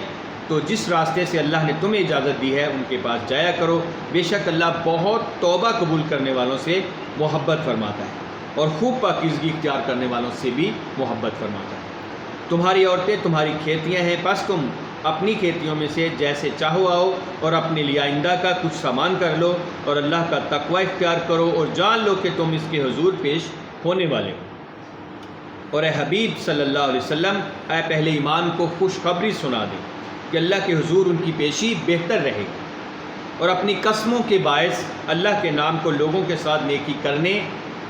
تو جس راستے سے اللہ نے تمہیں اجازت دی ہے ان کے پاس جایا کرو، بے شک اللہ بہت توبہ قبول کرنے والوں سے محبت فرماتا ہے اور خوب پاکیزگی اختیار کرنے والوں سے بھی محبت فرماتا ہے۔ تمہاری عورتیں تمہاری کھیتیاں ہیں، پس تم اپنی کھیتیوں میں سے جیسے چاہو آؤ اور اپنے لیے آئندہ کا کچھ سامان کر لو، اور اللہ کا تقوی اختیار کرو اور جان لو کہ تم اس کے حضور پیش ہونے والے ہو۔ اور اے حبیب صلی اللہ علیہ وسلم، اے پہلے ایمان کو خوشخبری سنا دے کہ اللہ کے حضور ان کی پیشی بہتر رہے گی، اور اپنی قسموں کے باعث اللہ کے نام کو لوگوں کے ساتھ نیکی کرنے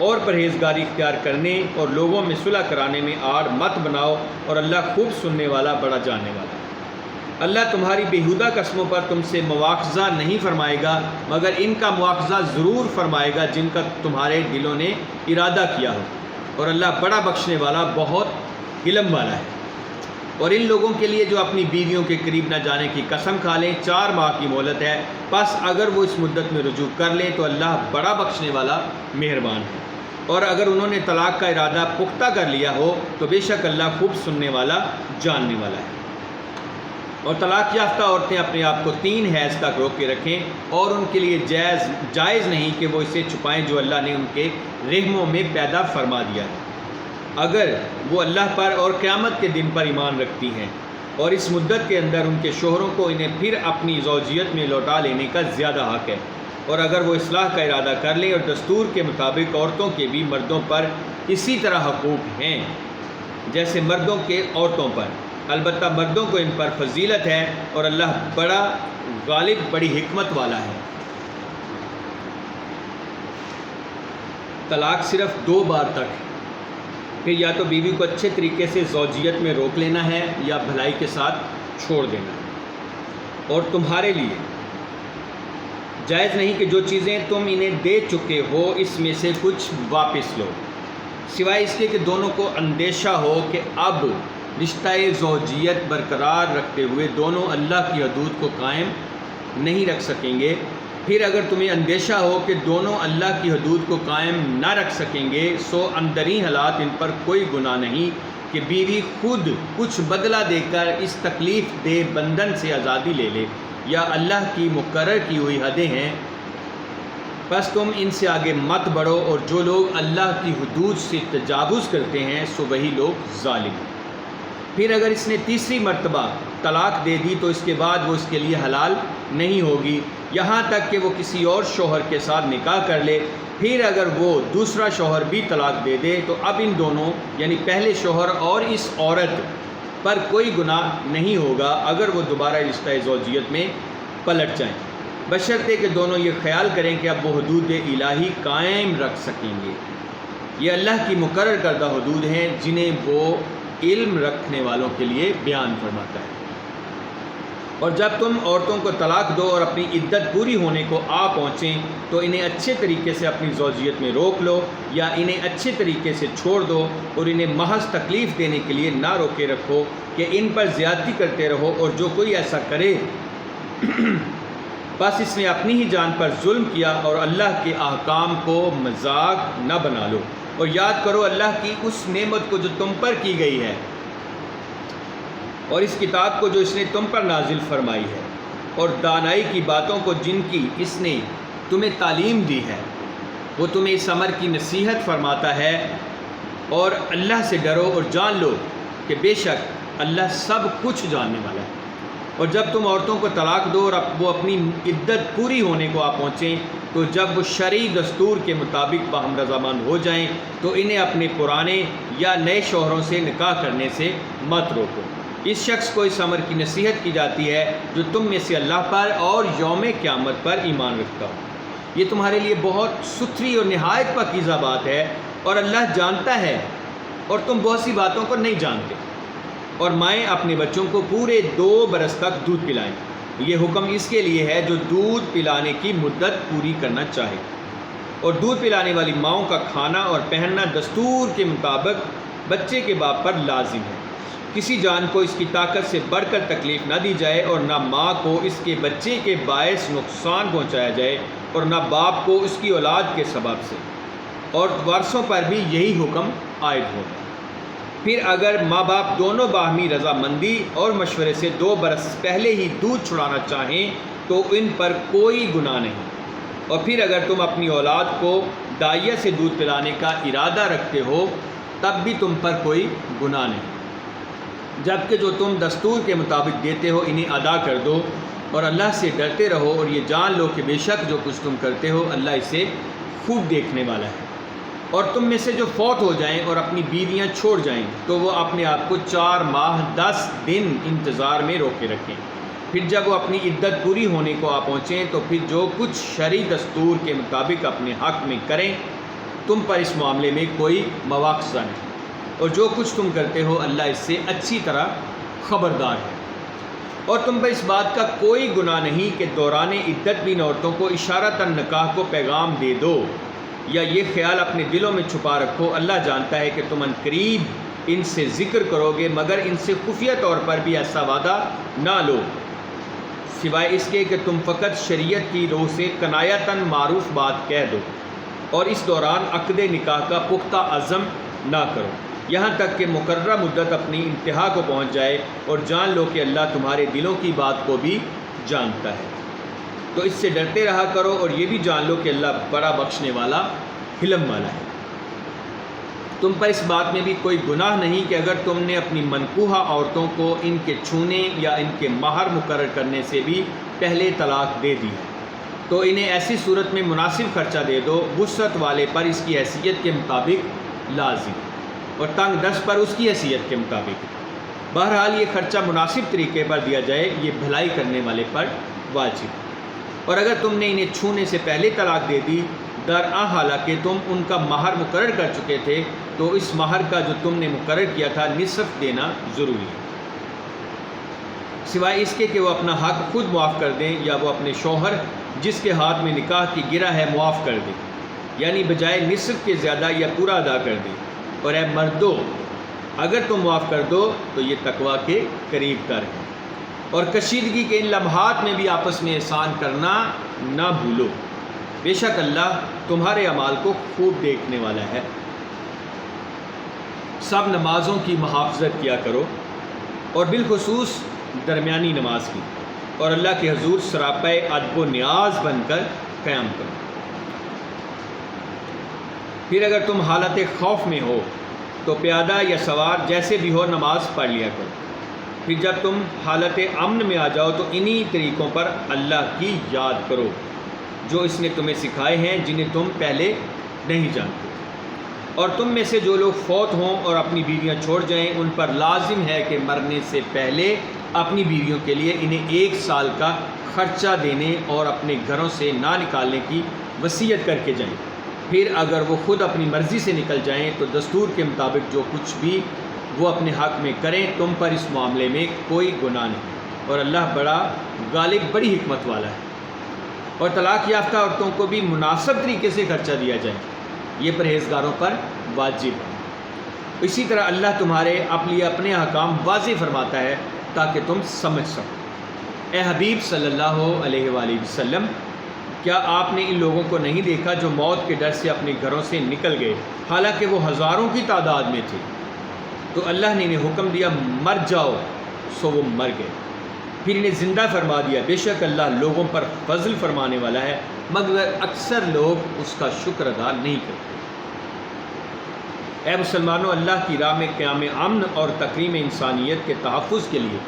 اور پرہیزگاری اختیار کرنے اور لوگوں میں صلح کرانے میں آڑ مت بناؤ، اور اللہ خوب سننے والا بڑا جاننے والا ہے۔ اللہ تمہاری بیہودہ قسموں پر تم سے مواخذہ نہیں فرمائے گا، مگر ان کا مواخذہ ضرور فرمائے گا جن کا تمہارے دلوں نے ارادہ کیا ہو، اور اللہ بڑا بخشنے والا بہت علم والا ہے۔ اور ان لوگوں کے لیے جو اپنی بیویوں کے قریب نہ جانے کی قسم کھا لیں 4 ماہ کی مہلت ہے، پس اگر وہ اس مدت میں رجوع کر لیں تو اللہ بڑا بخشنے والا مہربان ہے۔ اور اگر انہوں نے طلاق کا ارادہ پختہ کر لیا ہو تو بے شک اللہ خوب سننے والا جاننے والا ہے۔ اور طلاق یافتہ عورتیں اپنے آپ کو 3 حیض تک روک کے رکھیں، اور ان کے لیے جائز نہیں کہ وہ اسے چھپائیں جو اللہ نے ان کے رحموں میں پیدا فرما دیا ہے، اگر وہ اللہ پر اور قیامت کے دن پر ایمان رکھتی ہیں، اور اس مدت کے اندر ان کے شوہروں کو انہیں پھر اپنی زوجیت میں لوٹا لینے کا زیادہ حق ہے۔ اور اگر وہ اصلاح کا ارادہ کر لیں، اور دستور کے مطابق عورتوں کے بھی مردوں پر اسی طرح حقوق ہیں جیسے مردوں کے عورتوں پر، البتہ مردوں کو ان پر فضیلت ہے، اور اللہ بڑا غالب بڑی حکمت والا ہے۔ طلاق صرف 2 بار تک ہے، پھر یا تو بیوی کو اچھے طریقے سے زوجیت میں روک لینا ہے یا بھلائی کے ساتھ چھوڑ دینا ہے۔ اور تمہارے لیے جائز نہیں کہ جو چیزیں تم انہیں دے چکے ہو اس میں سے کچھ واپس لو، سوائے اس کے کہ دونوں کو اندیشہ ہو کہ اب رشتہ زوجیت برقرار رکھتے ہوئے دونوں اللہ کی حدود کو قائم نہیں رکھ سکیں گے۔ پھر اگر تمہیں اندیشہ ہو کہ دونوں اللہ کی حدود کو قائم نہ رکھ سکیں گے، سو اندرین حالات ان پر کوئی گناہ نہیں کہ بیوی خود کچھ بدلہ دے کر اس تکلیف دہ بندھن سے آزادی لے لے، یا اللہ کی مقرر کی ہوئی حدیں ہیں، بس تم ان سے آگے مت بڑھو، اور جو لوگ اللہ کی حدود سے تجاوز کرتے ہیں سو وہی لوگ ظالم ہیں۔ پھر اگر اس نے تیسری مرتبہ طلاق دے دی تو اس کے بعد وہ اس کے لیے حلال نہیں ہوگی یہاں تک کہ وہ کسی اور شوہر کے ساتھ نکاح کر لے۔ پھر اگر وہ دوسرا شوہر بھی طلاق دے دے تو اب ان دونوں یعنی پہلے شوہر اور اس عورت پر کوئی گناہ نہیں ہوگا اگر وہ دوبارہ رشتہ زوجیت میں پلٹ جائیں، بشرطے کہ دونوں یہ خیال کریں کہ اب وہ حدود الہی قائم رکھ سکیں گے۔ یہ اللہ کی مقرر کردہ حدود ہیں جنہیں وہ علم رکھنے والوں کے لیے بیان فرماتا ہے۔ اور جب تم عورتوں کو طلاق دو اور اپنی عدت پوری ہونے کو آ پہنچیں تو انہیں اچھے طریقے سے اپنی زوجیت میں روک لو یا انہیں اچھے طریقے سے چھوڑ دو، اور انہیں محض تکلیف دینے کے لیے نہ روکے رکھو کہ ان پر زیادتی کرتے رہو، اور جو کوئی ایسا کرے بس اس نے اپنی ہی جان پر ظلم کیا، اور اللہ کے احکام کو مذاق نہ بنا لو، اور یاد کرو اللہ کی اس نعمت کو جو تم پر کی گئی ہے اور اس کتاب کو جو اس نے تم پر نازل فرمائی ہے، اور دانائی کی باتوں کو جن کی اس نے تمہیں تعلیم دی ہے۔ وہ تمہیں اس امر کی نصیحت فرماتا ہے، اور اللہ سے ڈرو اور جان لو کہ بے شک اللہ سب کچھ جاننے والا ہے۔ اور جب تم عورتوں کو طلاق دو اور وہ اپنی عدت پوری ہونے کو آ پہنچیں تو جب وہ شرعی دستور کے مطابق باہم رضامند ہو جائیں تو انہیں اپنے پرانے یا نئے شوہروں سے نکاح کرنے سے مت روکو۔ اس شخص کو اس امر کی نصیحت کی جاتی ہے جو تم میں سے اللہ پر اور یوم قیامت پر ایمان رکھتا ہو۔ یہ تمہارے لیے بہت ستھری اور نہایت پاکیزہ بات ہے، اور اللہ جانتا ہے اور تم بہت سی باتوں کو نہیں جانتے۔ اور مائیں اپنے بچوں کو پورے 2 برس تک دودھ پلائیں، یہ حکم اس کے لیے ہے جو دودھ پلانے کی مدت پوری کرنا چاہے، اور دودھ پلانے والی ماؤں کا کھانا اور پہننا دستور کے مطابق بچے کے باپ پر لازم ہے۔ کسی جان کو اس کی طاقت سے بڑھ کر تکلیف نہ دی جائے، اور نہ ماں کو اس کے بچے کے باعث نقصان پہنچایا جائے، اور نہ باپ کو اس کی اولاد کے سبب سے، اور وارثوں پر بھی یہی حکم عائد ہوگا۔ پھر اگر ماں باپ دونوں باہمی رضامندی اور مشورے سے 2 برس پہلے ہی دودھ چھڑانا چاہیں تو ان پر کوئی گناہ نہیں۔ اور پھر اگر تم اپنی اولاد کو دائیہ سے دودھ پلانے کا ارادہ رکھتے ہو تب بھی تم پر کوئی گناہ نہیں، جبکہ جو تم دستور کے مطابق دیتے ہو انہیں ادا کر دو، اور اللہ سے ڈرتے رہو، اور یہ جان لو کہ بے شک جو کچھ تم کرتے ہو اللہ اسے خوب دیکھنے والا ہے۔ اور تم میں سے جو فوت ہو جائیں اور اپنی بیویاں چھوڑ جائیں تو وہ اپنے آپ کو 4 ماہ 10 دن انتظار میں روکے رکھیں، پھر جب وہ اپنی عدت پوری ہونے کو آ پہنچیں تو پھر جو کچھ شرعی دستور کے مطابق اپنے حق میں کریں، تم پر اس معاملے میں کوئی مواخذہ نہیں، اور جو کچھ تم کرتے ہو اللہ اس سے اچھی طرح خبردار ہے۔ اور تم پر اس بات کا کوئی گناہ نہیں کہ دوران عدت بین عورتوں کو اشارتاً نکاح کو پیغام دے دو، یا یہ خیال اپنے دلوں میں چھپا رکھو، اللہ جانتا ہے کہ تم عنقریب ان سے ذکر کرو گے، مگر ان سے خفیہ طور پر بھی ایسا وعدہ نہ لو سوائے اس کے کہ تم فقط شریعت کی روح سے کنایتاً معروف بات کہہ دو، اور اس دوران عقد نکاح کا پختہ عزم نہ کرو یہاں تک کہ مقررہ مدت اپنی انتہا کو پہنچ جائے، اور جان لو کہ اللہ تمہارے دلوں کی بات کو بھی جانتا ہے، تو اس سے ڈرتے رہا کرو، اور یہ بھی جان لو کہ اللہ بڑا بخشنے والا حلم والا ہے۔ تم پر اس بات میں بھی کوئی گناہ نہیں کہ اگر تم نے اپنی منکوحہ عورتوں کو ان کے چھونے یا ان کے مہر مقرر کرنے سے بھی پہلے طلاق دے دی تو انہیں ایسی صورت میں مناسب خرچہ دے دو، وسعت والے پر اس کی حیثیت کے مطابق لازم، اور تنگ دست پر اس کی حیثیت کے مطابق۔ بہرحال یہ خرچہ مناسب طریقے پر دیا جائے، یہ بھلائی کرنے والے پر واجب۔ اور اگر تم نے انہیں چھونے سے پہلے طلاق دے دی درآں حالانکہ تم ان کا مہر مقرر کر چکے تھے تو اس مہر کا جو تم نے مقرر کیا تھا نصف دینا ضروری ہے، سوائے اس کے کہ وہ اپنا حق خود معاف کر دیں، یا وہ اپنے شوہر جس کے ہاتھ میں نکاح کی گرہ ہے معاف کر دیں، یعنی بجائے نصف کے زیادہ یا پورا ادا کر دیں۔ اور اے مردو، اگر تم معاف کر دو تو یہ تقوی کے قریب تر ہے، اور کشیدگی کے ان لمحات میں بھی آپس میں احسان کرنا نہ بھولو، بے شک اللہ تمہارے اعمال کو خوب دیکھنے والا ہے۔ سب نمازوں کی محافظت کیا کرو، اور بالخصوص درمیانی نماز کی، اور اللہ کے حضور سراپے ادب و نیاز بن کر قیام کرو۔ پھر اگر تم حالت خوف میں ہو تو پیادہ یا سوار جیسے بھی ہو نماز پڑھ لیا کرو، پھر جب تم حالت امن میں آ جاؤ تو انہی طریقوں پر اللہ کی یاد کرو جو اس نے تمہیں سکھائے ہیں جنہیں تم پہلے نہیں جانتے۔ اور تم میں سے جو لوگ فوت ہوں اور اپنی بیویاں چھوڑ جائیں ان پر لازم ہے کہ مرنے سے پہلے اپنی بیویوں کے لیے انہیں 1 سال کا خرچہ دینے اور اپنے گھروں سے نہ نکالنے کی وصیت کر کے جائیں۔ پھر اگر وہ خود اپنی مرضی سے نکل جائیں تو دستور کے مطابق جو کچھ بھی وہ اپنے حق میں کریں، تم پر اس معاملے میں کوئی گناہ نہیں، اور اللہ بڑا غالب بڑی حکمت والا ہے۔ اور طلاق یافتہ عورتوں کو بھی مناسب طریقے سے خرچہ دیا جائے، یہ پرہیزگاروں پر واجب ہے۔ اسی طرح اللہ تمہارے اپنے احکام واضح فرماتا ہے تاکہ تم سمجھ سکو۔ اے حبیب صلی اللہ علیہ وآلہ وسلم، کیا آپ نے ان لوگوں کو نہیں دیکھا جو موت کے ڈر سے اپنے گھروں سے نکل گئے حالانکہ وہ ہزاروں کی تعداد میں تھے، تو اللہ نے انہیں حکم دیا مر جاؤ، سو وہ مر گئے، پھر انہیں زندہ فرما دیا، بے شک اللہ لوگوں پر فضل فرمانے والا ہے، مگر اکثر لوگ اس کا شکر ادا نہیں کرتے۔ اے مسلمانوں، اللہ کی راہ میں قیام امن اور تکریم انسانیت کے تحفظ کے لیے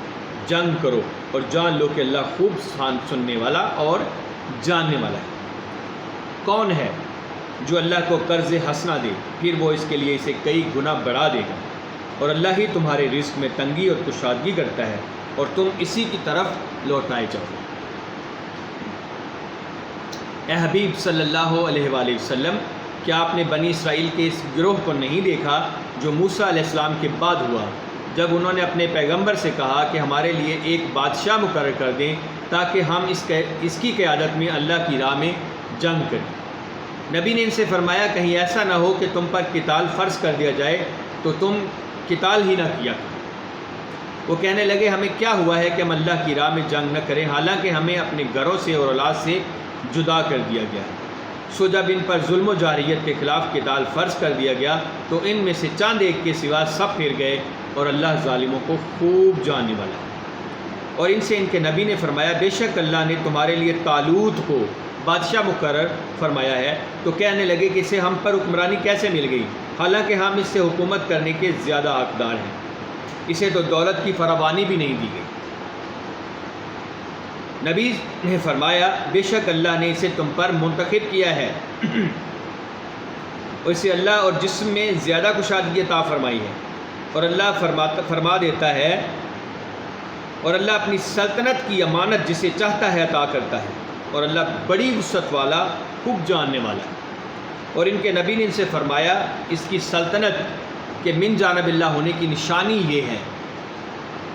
جنگ کرو، اور جان لو کہ اللہ خوب سننے والا اور جاننے والا ہے۔ کون ہے جو اللہ کو قرض حسنہ دے پھر وہ اس کے لیے اسے کئی گنا بڑھا دے گا، اور اللہ ہی تمہارے رزق میں تنگی اور کشادگی کرتا ہے، اور تم اسی کی طرف لوٹائے جاؤ۔ اے حبیب صلی اللہ علیہ وآلہ وسلم، کیا آپ نے بنی اسرائیل کے اس گروہ کو نہیں دیکھا جو موسیٰ علیہ السلام کے بعد ہوا، جب انہوں نے اپنے پیغمبر سے کہا کہ ہمارے لیے ایک بادشاہ مقرر کر دیں تاکہ ہم اس کی قیادت میں اللہ کی راہ میں جنگ کریں؟ نبی نے ان سے فرمایا کہیں ایسا نہ ہو کہ تم پر قتال فرض کر دیا جائے تو تم قتال ہی نہ کیا کرو۔ وہ کہنے لگے ہمیں کیا ہوا ہے کہ ہم اللہ کی راہ میں جنگ نہ کریں حالانکہ ہمیں اپنے گھروں سے اور اولاد سے جدا کر دیا گیا ہے، سو جب ان پر ظلم و جارحیت کے خلاف قتال فرض کر دیا گیا تو ان میں سے چند ایک کے سوا سب پھر گئے، اور اللہ ظالموں کو خوب جاننے والا ہے۔ اور ان سے ان کے نبی نے فرمایا بے شک اللہ نے تمہارے لیے طالوت کو بادشاہ مقرر فرمایا ہے، تو کہنے لگے کہ اسے ہم پر حکمرانی کیسے مل گئی، حالانکہ ہم اس سے حکومت کرنے کے زیادہ حقدار ہیں، اسے تو دولت کی فراوانی بھی نہیں دی گئی۔ نبی نے فرمایا بے شک اللہ نے اسے تم پر منتخب کیا ہے، اور اسے اللہ اور جسم میں زیادہ کشادگی عطا فرمائی ہے، اور اللہ فرما دیتا ہے، اور اللہ اپنی سلطنت کی امانت جسے چاہتا ہے عطا کرتا ہے، اور اللہ بڑی وسعت والا خوب جاننے والا ہے۔ اور ان کے نبی نے ان سے فرمایا اس کی سلطنت کے من جانب اللہ ہونے کی نشانی یہ ہے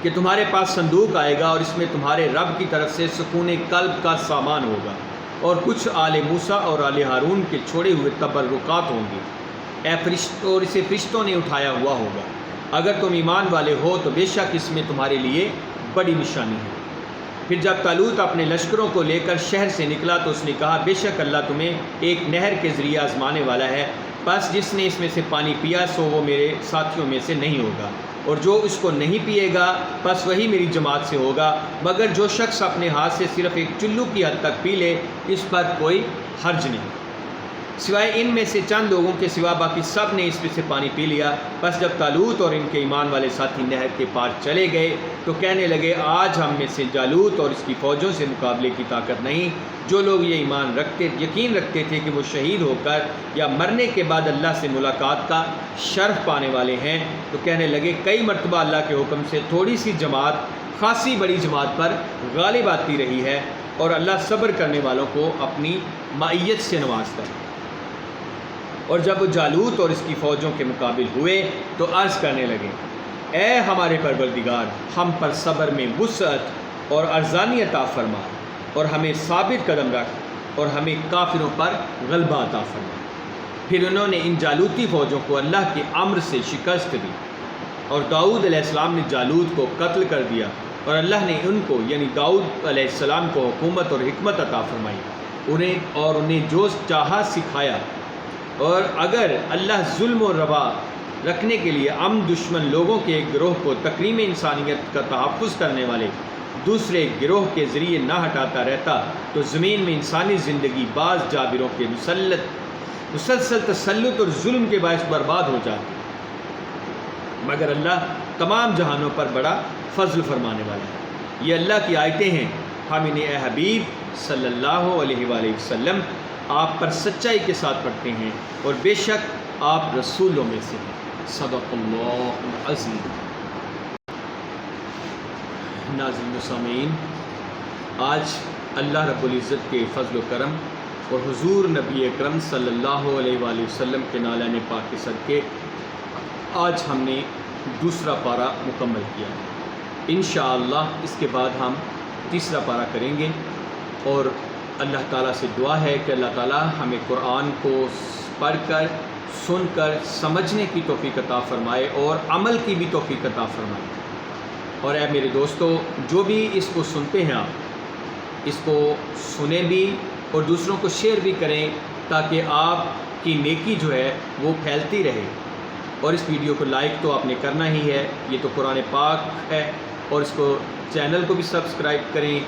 کہ تمہارے پاس صندوق آئے گا اور اس میں تمہارے رب کی طرف سے سکون قلب کا سامان ہوگا، اور کچھ آل موسیٰ اور آل ہارون کے چھوڑے ہوئے تبرکات ہوں گے، اور اسے فرشتوں نے اٹھایا ہوا ہوگا۔ اگر تم ایمان والے ہو تو بے شک اس میں تمہارے لیے بڑی نشانی ہے۔ پھر جب طالوت اپنے لشکروں کو لے کر شہر سے نکلا تو اس نے کہا بے شک اللہ تمہیں ایک نہر کے ذریعے آزمانے والا ہے، بس جس نے اس میں سے پانی پیا سو وہ میرے ساتھیوں میں سے نہیں ہوگا، اور جو اس کو نہیں پیے گا بس وہی میری جماعت سے ہوگا، مگر جو شخص اپنے ہاتھ سے صرف ایک چلو کی حد تک پی لے اس پر کوئی حرج نہیں۔ سوائے ان میں سے چند لوگوں کے سوا باقی سب نے اس میں سے پانی پی لیا۔ بس جب طالوت اور ان کے ایمان والے ساتھی نہر کے پار چلے گئے تو کہنے لگے آج ہم میں سے جالوت اور اس کی فوجوں سے مقابلے کی طاقت نہیں۔ جو لوگ یہ یقین رکھتے تھے کہ وہ شہید ہو کر یا مرنے کے بعد اللہ سے ملاقات کا شرف پانے والے ہیں، تو کہنے لگے کئی مرتبہ اللہ کے حکم سے تھوڑی سی جماعت خاصی بڑی جماعت پر غالب آتی رہی ہے، اور اللہ صبر کرنے والوں کو اپنی معیت سے نوازتا ہے۔ اور جب وہ جالوت اور اس کی فوجوں کے مقابل ہوئے تو عرض کرنے لگے اے ہمارے پروردگار، ہم پر صبر میں وسعت اور ارزانی عطا فرما، اور ہمیں ثابت قدم رکھ، اور ہمیں کافروں پر غلبہ عطا فرما۔ پھر انہوں نے ان جالوتی فوجوں کو اللہ کے امر سے شکست دی، اور داؤد علیہ السلام نے جالوت کو قتل کر دیا، اور اللہ نے ان کو یعنی داؤد علیہ السلام کو حکومت اور حکمت عطا فرمائی، انہیں جو چاہا سکھایا۔ اور اگر اللہ ظلم و روا رکھنے کے لیے دشمن لوگوں کے ایک گروہ کو تکریم انسانیت کا تحفظ کرنے والے دوسرے گروہ کے ذریعے نہ ہٹاتا رہتا تو زمین میں انسانی زندگی بعض جابروں کے مسلسل تسلط اور ظلم کے باعث برباد ہو جاتی، مگر اللہ تمام جہانوں پر بڑا فضل فرمانے والا ہے۔ یہ اللہ کی آیتیں ہیں، ہم انہیں اے حبیب صلی اللہ علیہ وآلہ وسلم آپ پر سچائی کے ساتھ پڑھتے ہیں، اور بے شک آپ رسولوں میں سے ہیں۔ صدق اللہ العظیم۔ ناظرین و سامعین، آج اللہ رب العزت کے فضل و کرم اور حضور نبی اکرم صلی اللہ علیہ وآلہ وسلم کے نالین پاک کے صدقے آج ہم نے دوسرا پارہ مکمل کیا۔ انشاءاللہ اس کے بعد ہم تیسرا پارہ کریں گے، اور اللہ تعالیٰ سے دعا ہے کہ اللہ تعالیٰ ہمیں قرآن کو پڑھ کر سن کر سمجھنے کی توفیق عطا فرمائے اور عمل کی بھی توفیق عطا فرمائے۔ اور اے میرے دوستو، جو بھی اس کو سنتے ہیں آپ اس کو سنیں بھی اور دوسروں کو شیئر بھی کریں، تاکہ آپ کی نیکی جو ہے وہ پھیلتی رہے۔ اور اس ویڈیو کو لائک تو آپ نے کرنا ہی ہے، یہ تو قرآن پاک ہے، اور اس کو چینل کو بھی سبسکرائب کریں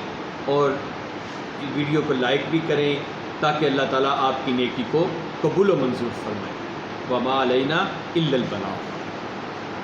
اور ویڈیو کو لائک بھی کریں، تاکہ اللہ تعالیٰ آپ کی نیکی کو قبول و منظور فرمائے۔ وما علینا الا البلاغ۔